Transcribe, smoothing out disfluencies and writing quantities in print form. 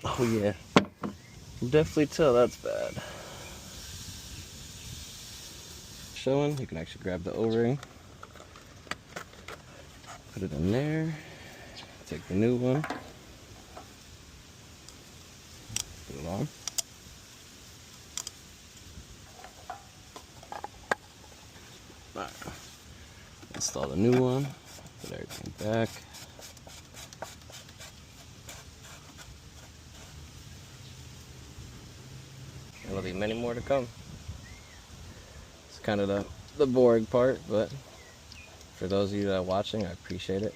Oh yeah, you can definitely tell that's bad. Showing, you can actually grab the O-ring, put it in there, take the new one, put it on. Alright, install the new one, put everything back. There'll be many more to come. It's kind of the boring part, but for those of you that are watching, I appreciate it.